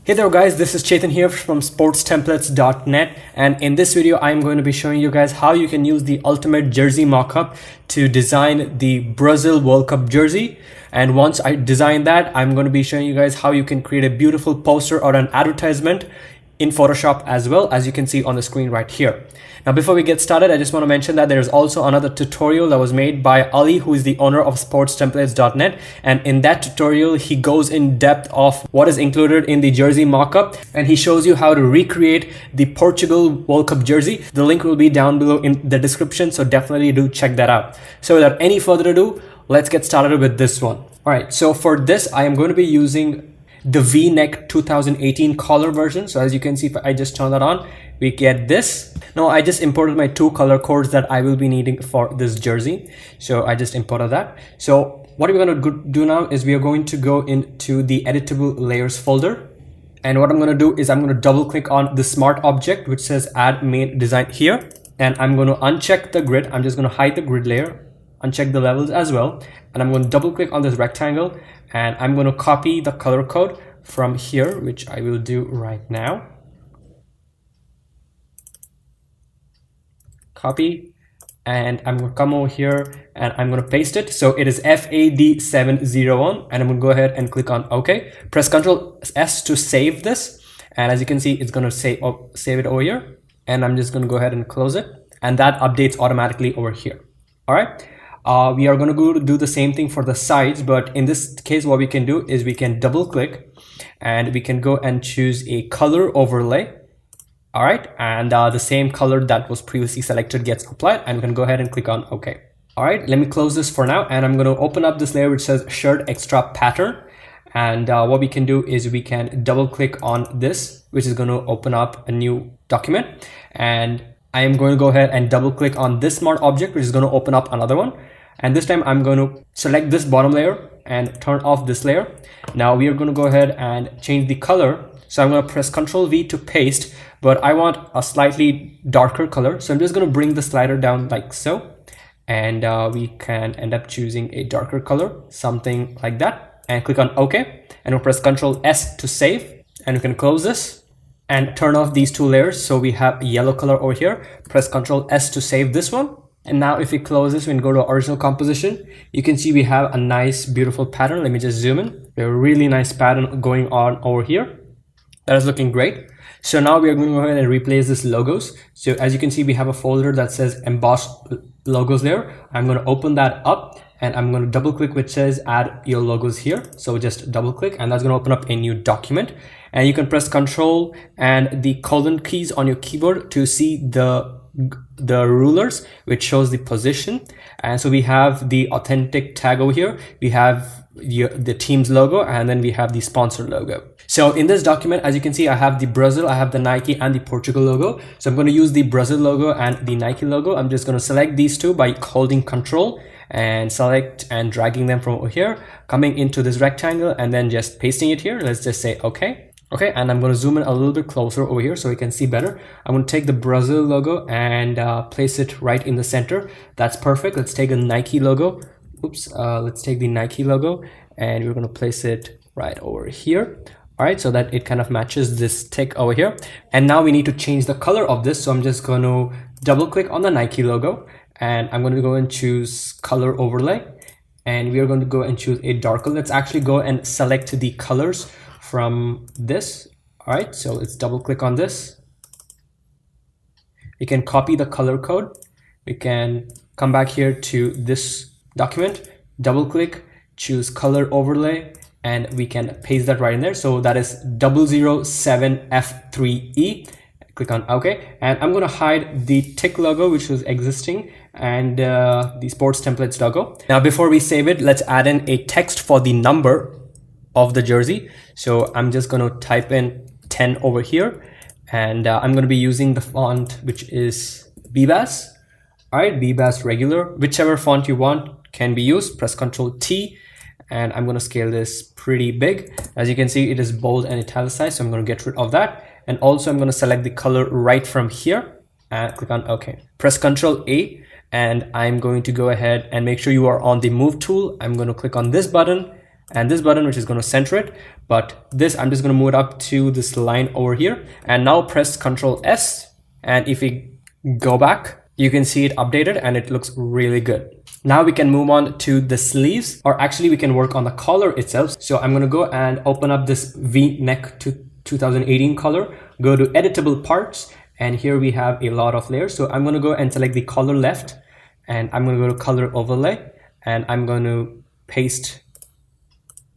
Hey there guys, this is Chetan here from sportstemplates.net, and in this video I'm going to be showing you guys how you can use the ultimate jersey mockup to design the Brazil World Cup jersey. And once I design that, I'm going to be showing you guys how you can create a beautiful poster or an advertisement in Photoshop as well, as you can see on the screen right here. Now before we get started, I just want to mention that there's also another tutorial that was made by Ali, who is the owner of sportstemplates.net, and in that tutorial he goes in depth of what is included in the jersey mockup, and he shows you how to recreate the Portugal World Cup jersey. The link will be down below in the description, so definitely do check that out. So without any further ado, let's get started with this one. All right, so for this I am going to be using the V-neck 2018 color version. So as you can see, if I just turn that on, we get this. Now I just imported my two color codes that I will be needing for this jersey, so I just imported that. So what we're going to do now is we are going to go into the editable layers folder, and what I'm going to do is I'm going to double click on the smart object which says add main design here, and I'm going to uncheck the grid. I'm just going to hide the grid layer, uncheck the levels as well, and I'm going to double click on this rectangle, and I'm going to copy the color code from here, which I will do right now. Copy, and I'm going to come over here and I'm going to paste it. So it is FAD701, and I'm going to go ahead and click on OK. Press Ctrl S to save this, and as you can see, it's going to save it over here, and I'm just going to go ahead and close it, and that updates automatically over here. All right. We are going to go to do the same thing for the sides, but in this case what we can do is we can double click and we can go and choose a color overlay. All right, and the same color that was previously selected gets applied, and we can go ahead and click on OK. All right, let me close this for now, and I'm going to open up this layer which says shirt extra pattern, and what we can do is we can double click on this, which is going to open up a new document, and I am going to go ahead and double click on this smart object, which is going to open up another one. And this time I'm going to select this bottom layer and turn off this layer. Now we are going to go ahead and change the color. So I'm going to press Ctrl V to paste, but I want a slightly darker color. So I'm just going to bring the slider down like so. And we can end up choosing a darker color, something like that, and click on OK. And we'll press Ctrl S to save, and we can close this and turn off these two layers. So we have a yellow color over here. Press Ctrl S to save this one. And now if we close this and go to original composition, you can see we have a nice, beautiful pattern. Let me just zoom in. We have a really nice pattern going on over here. That is looking great. So now we are going to go ahead and replace this logos. So as you can see, we have a folder that says embossed logos there. I'm going to open that up, and I'm going to double click which says add your logos here. So just double click, and that's going to open up a new document. And you can press Control and the colon keys on your keyboard to see the rulers, which shows the position. And so we have the authentic tag over here, we have the team's logo, and then we have the sponsor logo. So in this document, as you can see, I have the Brazil, I have the Nike and the Portugal logo. So I'm going to use the Brazil logo and the Nike logo. I'm just going to select these two by holding Control and select and dragging them from over here, coming into this rectangle, and then just pasting it here. Let's just say OK. Okay, and I'm going to zoom in a little bit closer over here so we can see better. I'm going to take the Brazil logo and place it right in the center. That's perfect. Let's take a Nike logo. Oops, let's take the Nike logo, and we're going to place it right over here. All right, so that it kind of matches this tick over here. And now we need to change the color of this. So I'm just going to double click on the Nike logo, and I'm going to go and choose color overlay. And we are going to go and choose a darker. Let's actually go and select the colors from this. All right, so let's double click on this. We can copy the color code. We can come back here to this document, double click, choose color overlay, and we can paste that right in there. So that is 007F3E. Click on OK, and I'm going to hide the tick logo which was existing, and the sports templates logo. Now before we save it, let's add in a text for the number of the jersey. So I'm just going to type in 10 over here, and I'm going to be using the font which is BBAS. All right, BBAS regular, whichever font you want can be used. Press Ctrl T, and I'm going to scale this pretty big. As you can see, it is bold and italicized, so I'm going to get rid of that. And also I'm going to select the color right from here and click on OK. Press Ctrl A, and I'm going to go ahead and make sure you are on the move tool. I'm going to click on this button, and this button, which is going to center it. But this, I'm just going to move it up to this line over here, and now press Ctrl S. And if we go back, you can see it updated and it looks really good. Now we can move on to the sleeves, or actually we can work on the collar itself. So I'm going to go and open up this V-neck to 2018 color, go to editable parts, and here we have a lot of layers. So I'm going to go and select the color left, and I'm going to go to color overlay, and I'm going to paste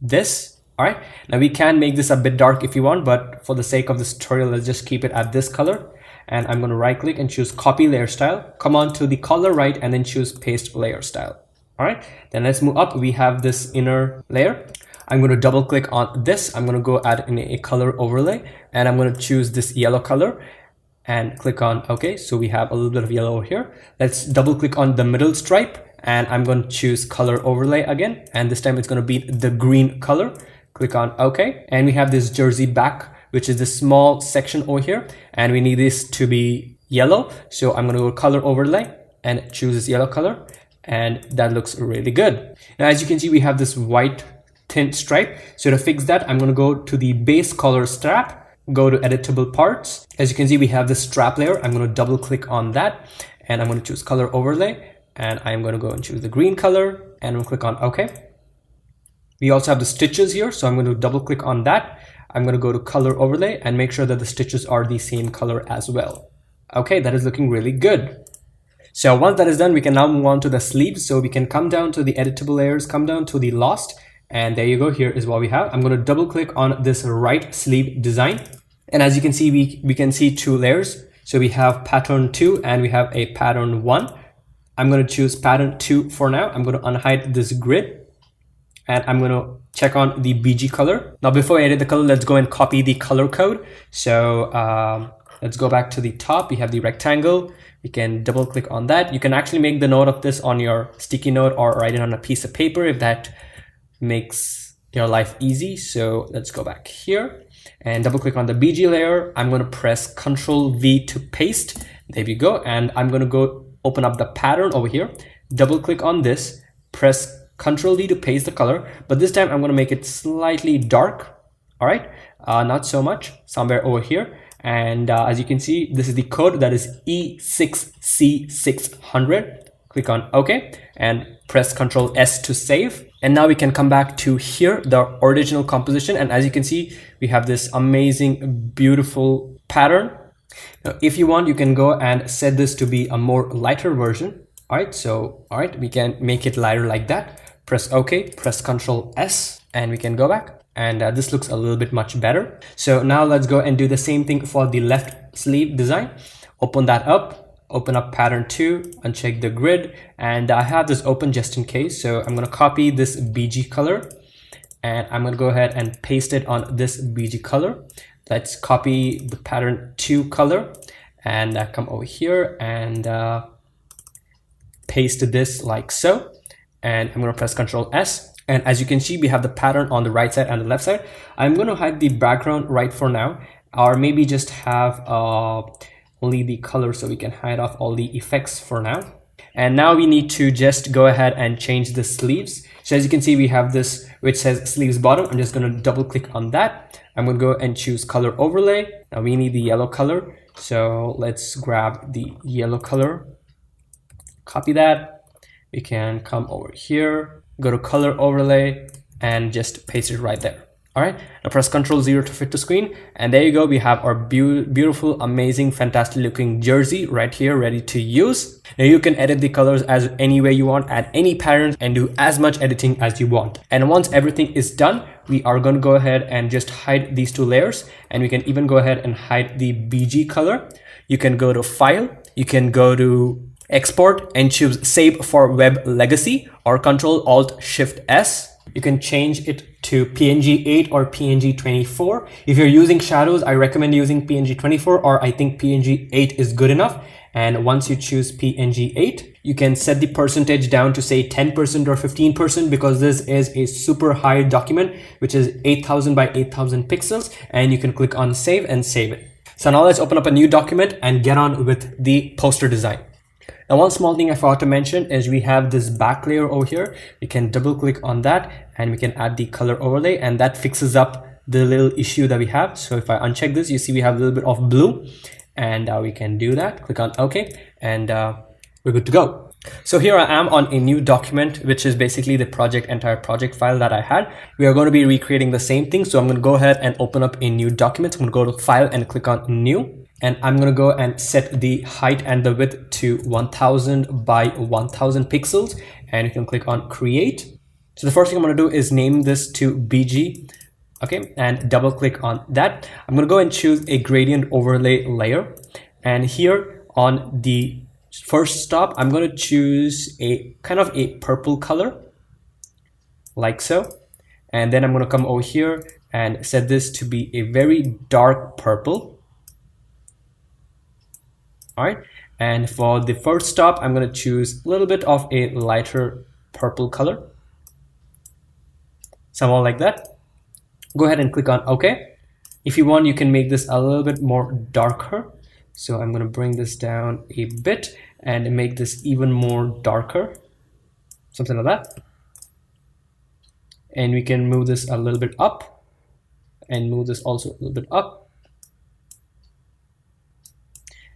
this. All right, now we can make this a bit dark if you want, but for the sake of this tutorial, let's just keep it at this color. And I'm going to right click and choose copy layer style, come on to the color right, and then choose paste layer style. All right, then let's move up. We have this inner layer. I'm going to double click on this. I'm going to go add in a color overlay, and I'm going to choose this yellow color and click on OK. So we have a little bit of yellow over here. Let's double click on the middle stripe, and I'm going to choose color overlay again, and this time it's going to be the green color. Click on OK, and we have this jersey back, which is the small section over here, and we need this to be yellow. So I'm going to go color overlay and choose this yellow color, and that looks really good. Now, as you can see, we have this white tint stripe. So to fix that, I'm going to go to the base color strap, go to editable parts. As you can see, we have this strap layer. I'm going to double click on that, and I'm going to choose color overlay, and I'm going to go and choose the green color, and we'll click on OK. We also have the stitches here, so I'm going to double click on that. I'm going to go to color overlay and make sure that the stitches are the same color as well. Okay, that is looking really good. So once that is done, we can now move on to the sleeves. So we can come down to the editable layers, come down to the lost, and there you go. Here is what we have. I'm going to double click on this right sleeve design. And as you can see, we can see two layers. So we have pattern 2 and we have a pattern 1. I'm going to choose pattern 2 for now. I'm going to unhide this grid, and I'm going to check on the BG color. Now, before I edit the color, let's go and copy the color code. So let's go back to the top. We have the rectangle. We can double click on that. You can actually make the note of this on your sticky note or write it on a piece of paper if that makes your life easy. So let's go back here and double click on the BG layer. I'm going to press Ctrl V to paste. There we go. And I'm going to go open up the pattern over here, double click on this, press Ctrl D to paste the color, but this time I'm going to make it slightly dark. All right, not so much, somewhere over here. And as you can see, this is the code, that is E6C600. Click on OK and press Ctrl S to save. And now we can come back to here, the original composition. And as you can see, we have this amazing, beautiful pattern. Now, if you want, you can go and set this to be a more lighter version. All right, so we can make it lighter like that. Press OK, press Ctrl S, and we can go back. And this looks a little bit much better. So now let's go and do the same thing for the left sleeve design. Open that up, open up pattern 2, uncheck the grid, and I have this open just in case. So I'm going to copy this BG color, and I'm going to go ahead and paste it on this BG color. Let's copy the pattern 2 color and come over here and paste this like so. And I'm going to press Ctrl S. And as you can see, we have the pattern on the right side and the left side. I'm going to hide the background right for now, or maybe just have only the color so we can hide off all the effects for now. And now we need to just go ahead and change the sleeves. So as you can see, we have this which says sleeves bottom. I'm just going to double click on that. I'm going to go and choose color overlay. Now we need the yellow color. So let's grab the yellow color, copy that. We can come over here, go to color overlay, and just paste it right there. All right, now press Ctrl 0 to fit to screen, and there you go. We have our beautiful, amazing, fantastic looking jersey right here, ready to use. Now you can edit the colors as any way you want, add any patterns, and do as much editing as you want. And once everything is done, we are going to go ahead and just hide these two layers, and we can even go ahead and hide the BG color. You can go to File, you can go to Export and choose Save for Web Legacy, or Ctrl Alt Shift S. You can change it to PNG 8 or PNG 24. If you're using shadows, I recommend using PNG 24, or I think PNG 8 is good enough. And once you choose PNG 8, you can set the percentage down to say 10% or 15%, because this is a super high document, which is 8000 by 8000 pixels, and you can click on Save and save it. So now let's open up a new document and get on with the poster design. Now, one small thing I forgot to mention is we have this back layer over here. We can double click on that and we can add the color overlay, and that fixes up the little issue that we have. So if I uncheck this, you see we have a little bit of blue, and we can do that. Click on OK, and we're good to go. So here I am on a new document, which is basically the entire project file that I had. We are going to be recreating the same thing. So I'm going to go ahead and open up a new document. I'm going to go to File and click on New. And I'm going to go and set the height and the width to 1000 by 1000 pixels. And you can click on Create. So the first thing I'm going to do is name this to BG. Okay, and double click on that. I'm going to go and choose a gradient overlay layer. And here on the first stop, I'm going to choose a kind of a purple color, like so. And then I'm going to come over here and set this to be a very dark purple. All right. And for the first stop, I'm going to choose a little bit of a lighter purple color, somewhat like that. Go ahead and click on OK. If you want, you can make this a little bit more darker. So I'm going to bring this down a bit and make this even more darker, something like that. And we can move this a little bit up and move this also a little bit up.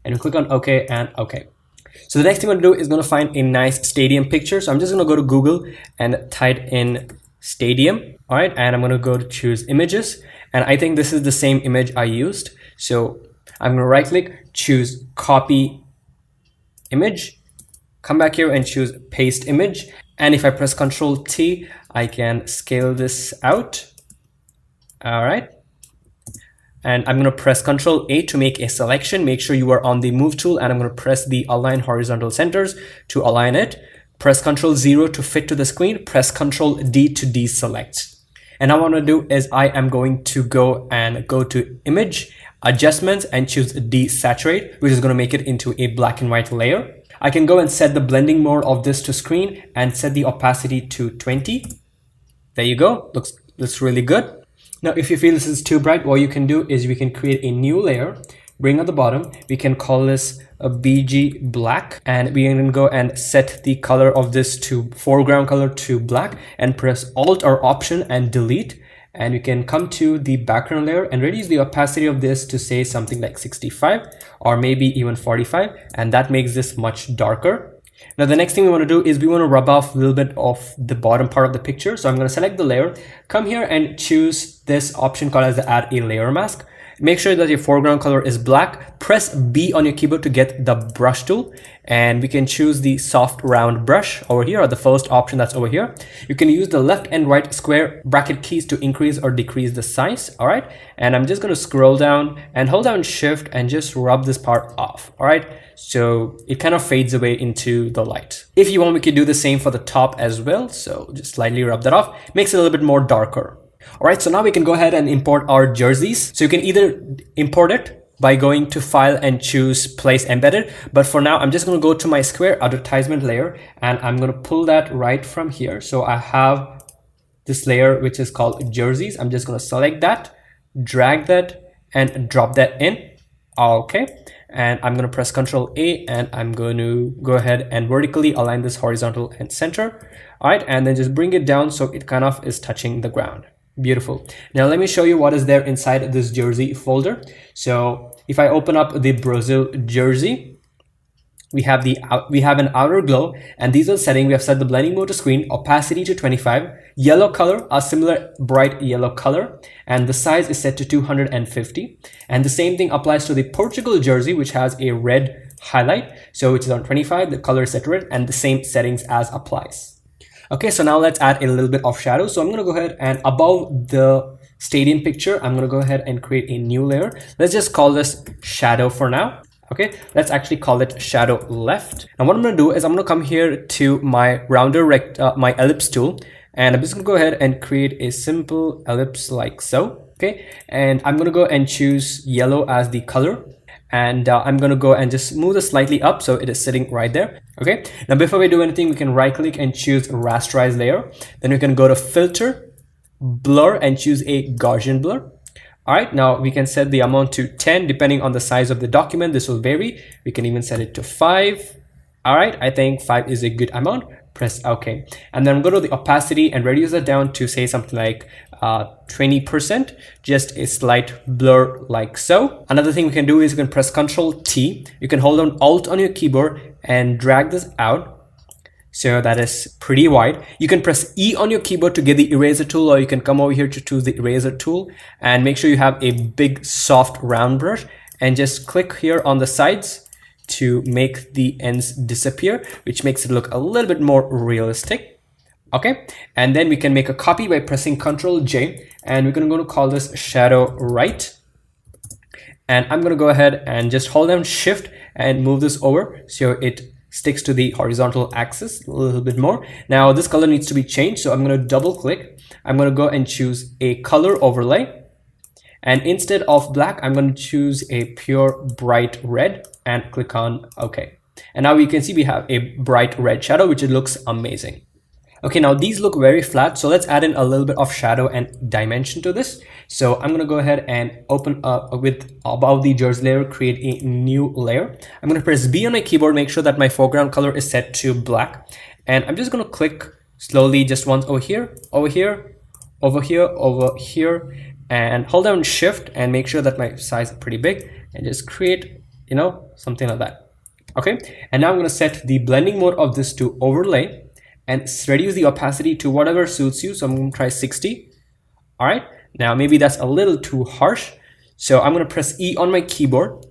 And we click on OK and OK. So the next thing I'm going to do is going to find a nice stadium picture. So I'm just going to go to Google and type in stadium. All right. And I'm going to go to choose images. And I think this is the same image I used. So I'm going to right click, choose copy image, come back here and choose paste image. And if I press Ctrl T, I can scale this out. All right. And I'm going to press Ctrl A to make a selection. Make sure you are on the move tool, and I'm going to press the align horizontal centers to align it. Press Ctrl 0 to fit to the screen. Press Ctrl D to deselect. And what I want to do is I am going to go to image, adjustments, and choose desaturate, which is going to make it into a black and white layer. I can go and set the blending mode of this to screen and set the opacity to 20. There you go. Looks really good. Now, if you feel this is too bright, what you can do is we can create a new layer, bring at the bottom. We can call this a BG black, and we can go and set the color of this to foreground color to black, and press Alt or Option and delete. And we can come to the background layer and reduce the opacity of this to say something like 65 or maybe even 45. And that makes this much darker. Now, the next thing we want to do is we want to rub off a little bit of the bottom part of the picture. So I'm going to select the layer, come here and choose this option called as the add a layer mask. Make sure that your foreground color is black. Press B on your keyboard to get the brush tool, and we can choose the soft round brush over here, or the first option that's over here. You can use the left and right square bracket keys to increase or decrease the size. All right, and I'm just going to scroll down and hold down shift and just rub this part off. All right, so it kind of fades away into the light. If you want, we can do the same for the top as well. So just slightly rub that off, makes it a little bit more darker. All right, so now we can go ahead and import our jerseys. So you can either import it by going to File and choose Place Embedded. But for now, I'm just going to go to my square advertisement layer, and I'm going to pull that right from here. So I have this layer, which is called jerseys. I'm just going to select that, drag that, and drop that in. Okay. And I'm going to press Ctrl A, and I'm going to go ahead and vertically align this horizontal and center. All right. And then just bring it down so it kind of is touching the ground. Beautiful. Now let me show you what is there inside this jersey folder. So if I open up the Brazil jersey, we have an outer glow, and these are settings. We have set the blending mode to screen, opacity to 25, yellow color, a similar bright yellow color, and the size is set to 250. And the same thing applies to the Portugal jersey, which has a red highlight, so which is on 25. The color is set to red, and the same settings as applies. Okay, so now let's add a little bit of shadow. So I'm going to go ahead and above the stadium picture, I'm going to go ahead and create a new layer. Let's just call this shadow for now. Okay, let's actually call it shadow left. And what I'm going to do is I'm going to come here to my my ellipse tool, and I'm just going to go ahead and create a simple ellipse like so. Okay, and I'm going to go and choose yellow as the color. And I'm going to go and just move this slightly up so it is sitting right there. Okay, now before we do anything, we can right click and choose rasterize layer. Then we can go to filter, blur, and choose a Gaussian blur. All right, now we can set the amount to 10 depending on the size of the document. This will vary. We can even set it to 5. All right, I think 5 is a good amount. Press OK. And then go to the opacity and reduce that down to say something like 20%, just a slight blur like so. Another thing we can do is you can press Ctrl T. You can hold down Alt on your keyboard and drag this out. So that is pretty wide. You can press E on your keyboard to get the eraser tool, or you can come over here to choose the eraser tool and make sure you have a big soft round brush and just click here on the sides to make the ends disappear, which makes it look a little bit more realistic. Okay, and then we can make a copy by pressing Ctrl J, and we're going to call this shadow right. And I'm going to go ahead and just hold down Shift and move this over so it sticks to the horizontal axis a little bit more. Now this color needs to be changed, so I'm going to double click. I'm going to go and choose a color overlay, and instead of black I'm going to choose a pure bright red and click on OK. And now you can see we have a bright red shadow, which it looks amazing. Okay, now these look very flat, so let's add in a little bit of shadow and dimension to this. So I'm going to go ahead and open up with above the jersey layer, create a new layer. I'm going to press B on my keyboard, make sure that my foreground color is set to black. And I'm just going to click slowly just once over here, over here, over here, over here, and hold down Shift and make sure that my size is pretty big and just create, you know, something like that. Okay, and now I'm going to set the blending mode of this to overlay and reduce the opacity to whatever suits you. So I'm going to try 60. All right, now maybe that's a little too harsh. So I'm going to press E on my keyboard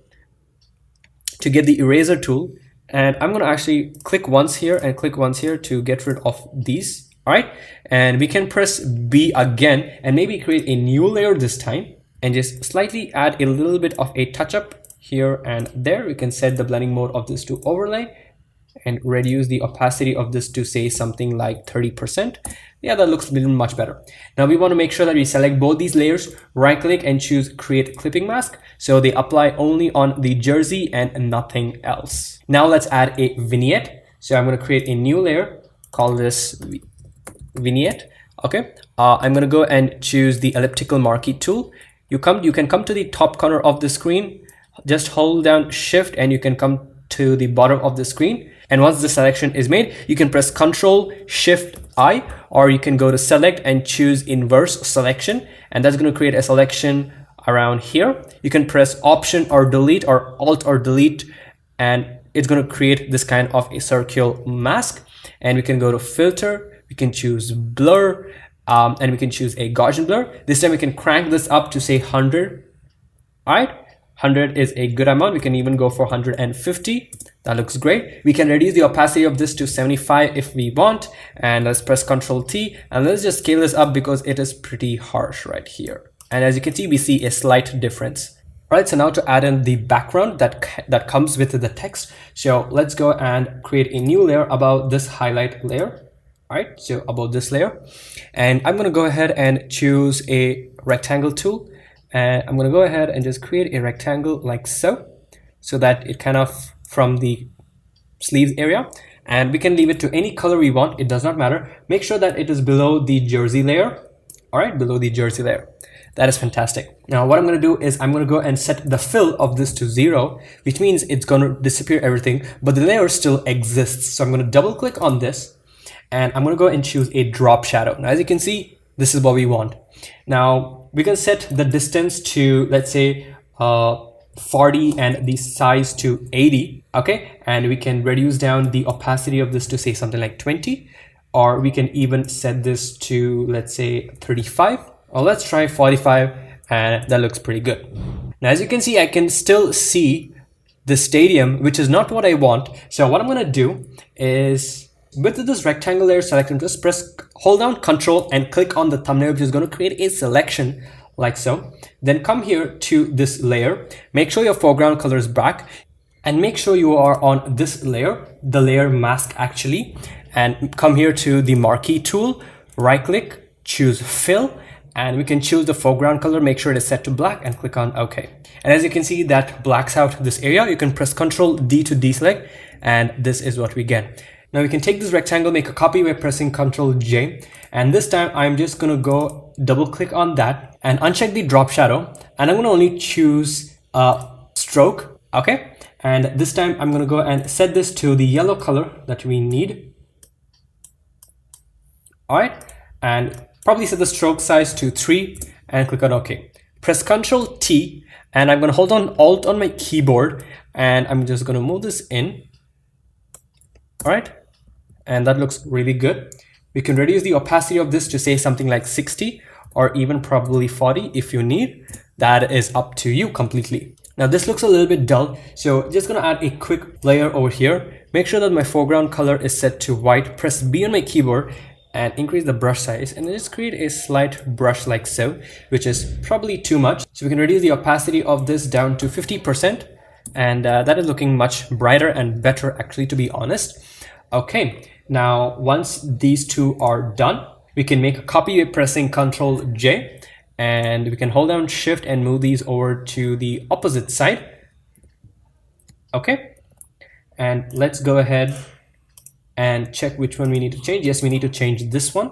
to get the eraser tool. And I'm going to actually click once here and click once here to get rid of these. All right, and we can press B again and maybe create a new layer this time and just slightly add a little bit of a touch up here and there. We can set the blending mode of this to overlay and reduce the opacity of this to say something like 30%. Yeah, that looks a little much better. Now we want to make sure that we select both these layers, right click and choose create clipping mask, so they apply only on the jersey and nothing else. Now let's add a vignette. So I'm going to create a new layer, call this vignette. Okay, I'm going to go and choose the elliptical marquee tool. You can come to the top corner of the screen, just hold down Shift and you can come to the bottom of the screen. And once the selection is made, you can press Ctrl Shift I, or you can go to select and choose inverse selection, and that's going to create a selection around here. You can press Option or Delete or Alt or Delete, and it's going to create this kind of a circular mask. And we can go to Filter, we can choose Blur, and we can choose a Gaussian blur. This time we can crank this up to say 100. All right, 100 is a good amount. We can even go for 150. That looks great. We can reduce the opacity of this to 75 if we want. And let's press Ctrl T and let's just scale this up because it is pretty harsh right here. And as you can see, we see a slight difference. All right, so now to add in the background that comes with the text. So let's go and create a new layer above this highlight layer. All right, so above this layer. And I'm going to go ahead and choose a rectangle tool. And I'm going to go ahead and just create a rectangle like so that it kind of from the sleeves area, and we can leave it to any color we want. It does not matter. Make sure that it is below the jersey layer. All right, below the jersey layer. That is fantastic. Now what I'm going to do is I'm going to go and set the fill of this to 0, which means it's going to disappear everything, but the layer still exists. So I'm going to double click on this and I'm going to go and choose a drop shadow. Now as you can see, this is what we want. Now we can set the distance to, let's say 40 and the size to 80. Okay, and we can reduce down the opacity of this to say something like 20, or we can even set this to, let's say 35, or let's try 45, and that looks pretty good. Now as you can see, I can still see the stadium, which is not what I want. So what I'm going to do is with this rectangle layer selected, just hold down Control and click on the thumbnail, which is going to create a selection like so. Then come here to this layer, make sure your foreground color is black, and make sure you are on this layer, the layer mask actually, and come here to the marquee tool, right click, choose fill, and we can choose the foreground color, make sure it is set to black and click on OK. And as you can see, that blacks out this area. You can press Ctrl D to deselect, and this is what we get. Now we can take this rectangle, make a copy by pressing Ctrl J, and this time I'm just going to go double click on that and uncheck the drop shadow, and I'm going to only choose a stroke. Okay, And this time I'm going to go and set this to the yellow color that we need. All right, and probably set the stroke size to 3 and click on OK. Press Ctrl T, and I'm going to hold on Alt on my keyboard, and I'm just going to move this in. All right, and that looks really good. We can reduce the opacity of this to say something like 60 or even probably 40 if you need. That is up to you completely. Now this looks a little bit dull, so just gonna add a quick layer over here. Make sure that my foreground color is set to white. Press B on my keyboard and increase the brush size, and then just create a slight brush like so, which is probably too much. So we can reduce the opacity of this down to 50%, and that is looking much brighter and better actually, to be honest. Okay, now once these two are done, we can make a copy by pressing Ctrl J, and we can hold down Shift and move these over to the opposite side. Okay, and let's go ahead and check which one we need to change. Yes, we need to change this one.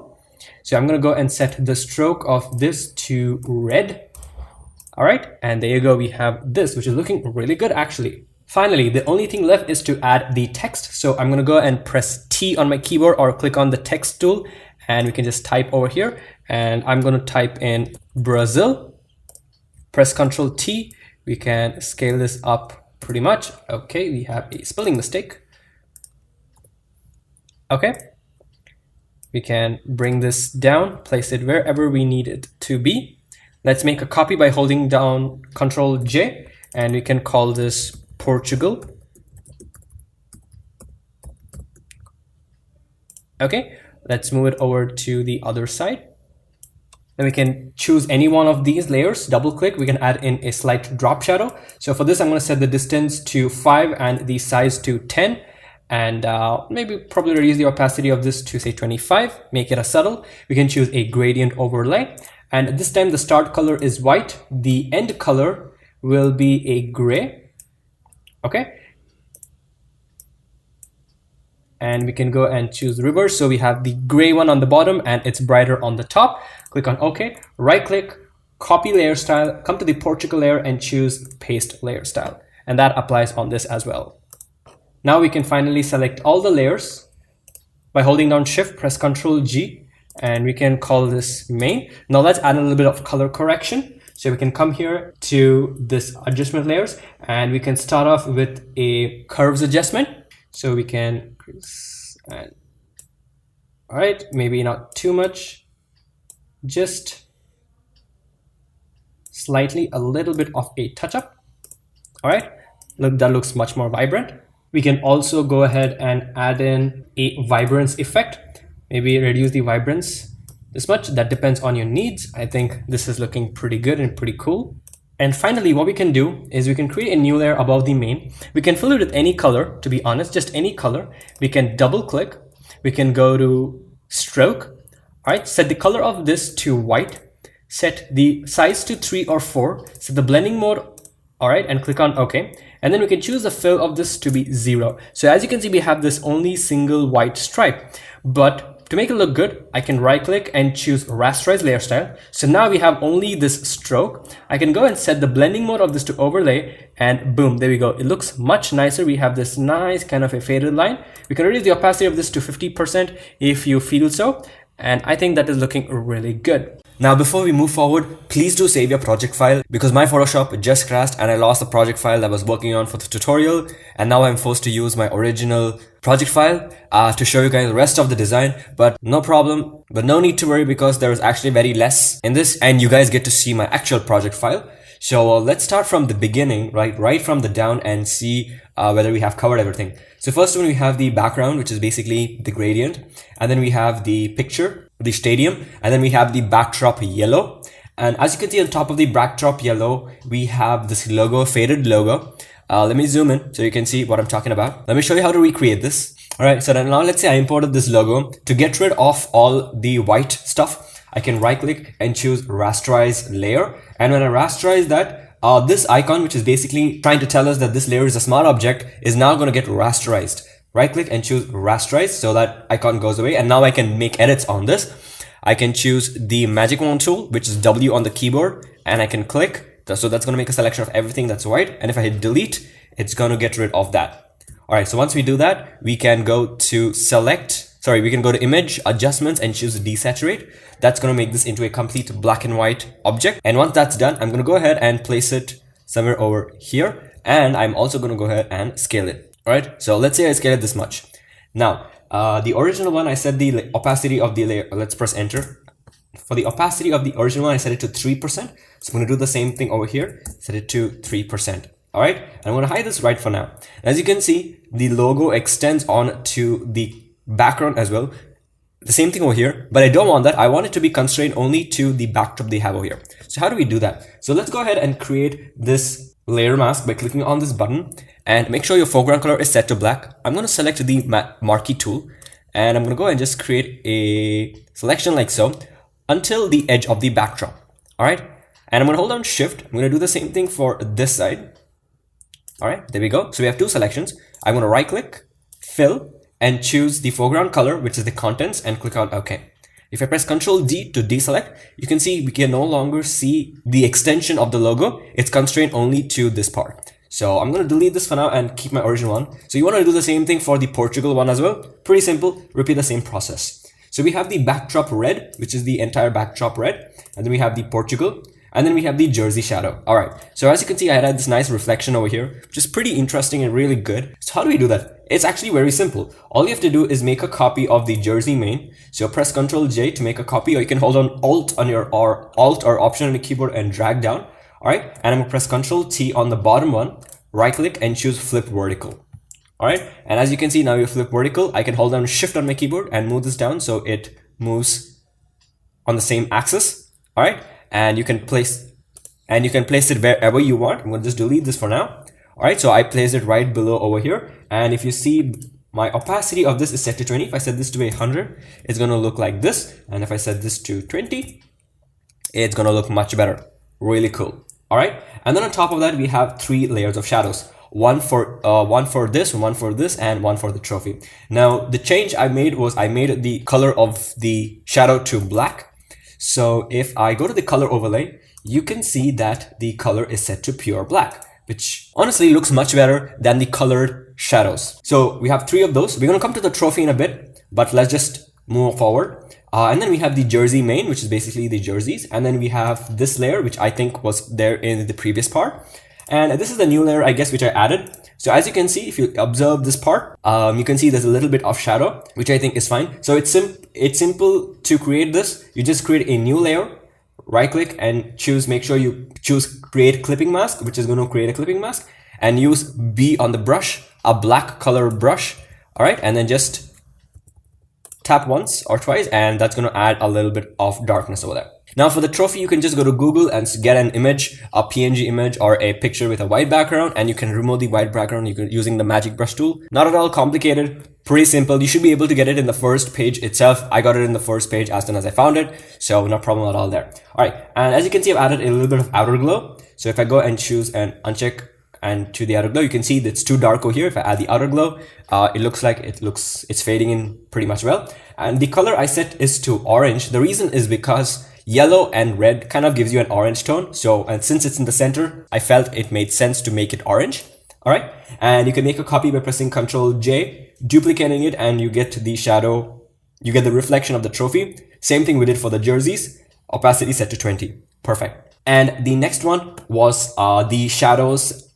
So I'm going to go and set the stroke of this to red. All right, and there you go. We have this, which is looking really good actually. Finally, the only thing left is to add the text. So I'm going to go and press T on my keyboard or click on the text tool, and we can just type over here. And I'm going to type in Brazil. Press Ctrl T. We can scale this up pretty much. Okay, we have a spelling mistake. Okay, we can bring this down, place it wherever we need it to be. Let's make a copy by holding down Ctrl J, and we can call this Portugal. Okay, let's move it over to the other side. Then we can choose any one of these layers, double click, we can add in a slight drop shadow. So for this, I'm going to set the distance to 5 and the size to 10. And maybe probably reduce the opacity of this to say 25, make it a subtle. We can choose a gradient overlay. And this time the start color is white. The end color will be a gray. Okay. And we can go and choose reverse. So we have the gray one on the bottom and it's brighter on the top. Click on OK, right click, copy layer style, come to the Portugal layer and choose paste layer style. And that applies on this as well. Now we can finally select all the layers by holding down Shift, press Ctrl G, and we can call this main. Now let's add a little bit of color correction. So we can come here to this adjustment layers and we can start off with a curves adjustment. So we can, and all right, maybe not too much, just slightly a little bit of a touch up. All right, look, that looks much more vibrant. We can also go ahead and add in a vibrance effect, maybe reduce the vibrance this much. That depends on your needs. I think this is looking pretty good and pretty cool. And finally, what we can do is we can create a new layer above the main. We can fill it with any color, to be honest, just any color. We can double click. We can go to stroke. All right, set the color of this to white. Set the size to 3 or 4. Set the blending mode. All right, and click on OK. And then we can choose the fill of this to be 0. So as you can see, we have this only single white stripe. But to make it look good, I can right click and choose rasterize layer style. So now we have only this stroke. I can go and set the blending mode of this to overlay, and boom, there we go. It looks much nicer. We have this nice kind of a faded line. We can reduce the opacity of this to 50% if you feel so. And I think that is looking really good. Now before we move forward, please do save your project file, because my Photoshop just crashed and I lost the project file that I was working on for the tutorial, and now I'm forced to use my original project file to show you guys the rest of the design. But no problem, but no need to worry, because there is actually very less in this and you guys get to see my actual project file. So let's start from the beginning, right from the down, and see whether we have covered everything. So first one, we have the background, which is basically the gradient, and then we have the picture, the stadium, and then we have the backdrop yellow. And as you can see on top of the backdrop yellow, we have this logo, faded logo. Let me zoom in so you can see what I'm talking about. Let me show you how to recreate this. All right, so then now let's say I imported this logo. To get rid of all the white stuff, I can right click and choose rasterize layer. And when I rasterize that, this icon, which is basically trying to tell us that this layer is a smart object, is now going to get rasterized. Right click and choose rasterize, so that icon goes away. And now I can make edits on this. I can choose the magic wand tool, which is W on the keyboard, and I can click. So that's going to make a selection of everything that's white. And if I hit delete, it's going to get rid of that. All right, so once we do that, we can go to we can go to image adjustments and choose desaturate. That's going to make this into a complete black and white object. And once that's done, I'm going to go ahead and place it somewhere over here. And I'm also going to go ahead and scale it. All right, so let's say I scale it this much. Now, the original one, I set the opacity of the layer. Let's press enter. For the opacity of the original one, I set it to 3%. So I'm going to do the same thing over here, set it to 3%. All right, and I'm going to hide this right for now. As you can see, the logo extends on to the background as well. The same thing over here, but I don't want that. I want it to be constrained only to the backdrop they have over here. So how do we do that? So let's go ahead and create this layer mask by clicking on this button and make sure your foreground color is set to black. I'm going to select the marquee tool and I'm going to go and just create a selection like so until the edge of the backdrop. All right, and I'm going to hold down shift. I'm going to do the same thing for this side. All right, there we go. So we have two selections. I'm going to right click, fill, and choose the foreground color, which is the contents, and click on OK. If I press Ctrl D to deselect, you can see we can no longer see the extension of the logo. It's constrained only to this part. So I'm going to delete this for now and keep my original one. So you want to do the same thing for the Portugal one as well. Pretty simple. Repeat the same process. So we have the backdrop red, which is the entire backdrop red. And then we have the Portugal. And then we have the Jersey shadow. All right. So as you can see, I had this nice reflection over here, which is pretty interesting and really good. So how do we do that? It's actually very simple. All you have to do is make a copy of the Jersey main. So press Ctrl J to make a copy, or you can hold on Alt on your Alt or Option on the keyboard and drag down. All right. And I'm going to press Ctrl T on the bottom one, right click and choose flip vertical. All right. And as you can see, now you flip vertical. I can hold down Shift on my keyboard and move this down so it moves on the same axis. All right. And you can place it wherever you want. I'm going to just delete this for now. All right, so I placed it right below over here. And if you see, my opacity of this is set to 20. If I set this to 100, it's going to look like this. And if I set this to 20, it's going to look much better. Really cool. All right, and then on top of that, we have 3 layers of shadows. One for this, one for this, and one for the trophy. Now, the change I made was I made the color of the shadow to black. So if I go to the color overlay, you can see that the color is set to pure black, which honestly looks much better than the colored shadows. So we have 3 of those. We're going to come to the trophy in a bit, but let's just move forward. And then we have the Jersey main, which is basically the jerseys. And then we have this layer, which I think was there in the previous part. And this is the new layer, I guess, which I added. So as you can see, if you observe this part, you can see there's a little bit of shadow, which I think is fine. So it's simple to create this. You just create a new layer, right click and make sure you choose create clipping mask, which is going to create a clipping mask, and use B on the brush, a black color brush. All right. And then just tap once or twice, and that's going to add a little bit of darkness over there. Now for the trophy, you can just go to Google and get an image, a PNG image or a picture with a white background, and you can remove the white background using the magic brush tool. Not at all complicated, pretty simple. You should be able to get it in the first page itself. I got it in the first page as soon as I found it, so no problem at all there. All right, and as you can see, I've added a little bit of outer glow. So if I go and choose and uncheck and to the outer glow, you can see that it's too dark over here. If I add the outer glow, it looks like it's fading in pretty much well. And the color I set is to orange. The reason is because yellow and red kind of gives you an orange tone. So, and since it's in the center, I felt it made sense to make it orange. All right. And you can make a copy by pressing Ctrl J, duplicating it, and you get the shadow, you get the reflection of the trophy. Same thing we did for the jerseys, opacity set to 20. Perfect. And the next one was the shadows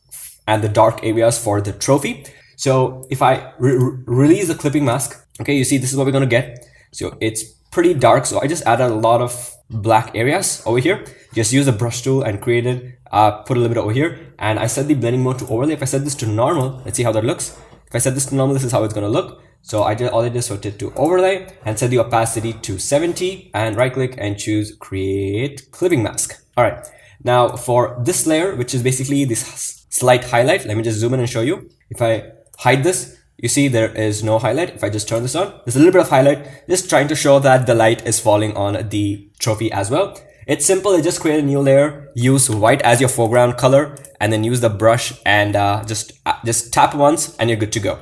and the dark areas for the trophy. So if I release the clipping mask, okay, you see this is what we're going to get. So it's pretty dark. So I just added a lot of black areas over here. Just use the brush tool and create it, put a little bit over here. And I set the blending mode to overlay. If I set this to normal, let's see how that looks. If I set this to normal, this is how it's going to look. So all I did is set it to overlay and set the opacity to 70 and right click and choose create clipping mask. All right. Now for this layer, which is basically this slight highlight, let me just zoom in and show you. If I hide this, you see there is no highlight. If I just turn this on, there's a little bit of highlight, just trying to show that the light is falling on the trophy as well. It's simple. You just create a new layer, use white as your foreground color, and then use the brush and just tap once and you're good to go.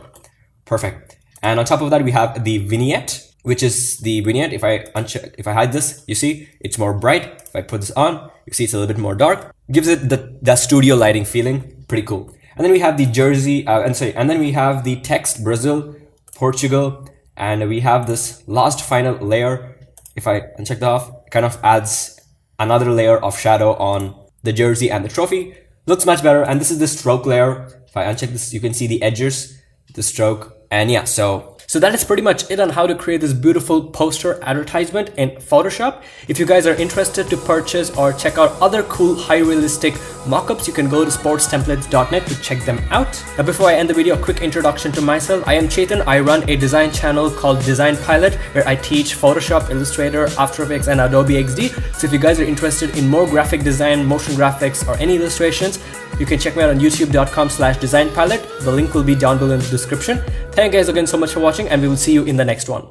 Perfect. And on top of that, we have the vignette, which is the vignette. If I hide this, you see it's more bright. If I put this on, you see it's a little bit more dark. Gives it the studio lighting feeling. Pretty cool. And then we have the jersey, and then we have the text Brazil, Portugal, and we have this last final layer. If I uncheck that off, it kind of adds another layer of shadow on the jersey and the trophy. Looks much better. And this is the stroke layer. If I uncheck this, you can see the edges, the stroke, and yeah, so that is pretty much it on how to create this beautiful poster advertisement in Photoshop. If you guys are interested to purchase or check out other cool high realistic mockups, you can go to sportstemplates.net to check them out. Now before I end the video, a quick introduction to myself. I am Chetan. I run a design channel called Design Pilot where I teach Photoshop, Illustrator, After Effects, and Adobe XD. So if you guys are interested in more graphic design, motion graphics, or any illustrations, you can check me out on youtube.com/designpilot. The link will be down below in the description. Thank you guys again so much for watching, and we will see you in the next one.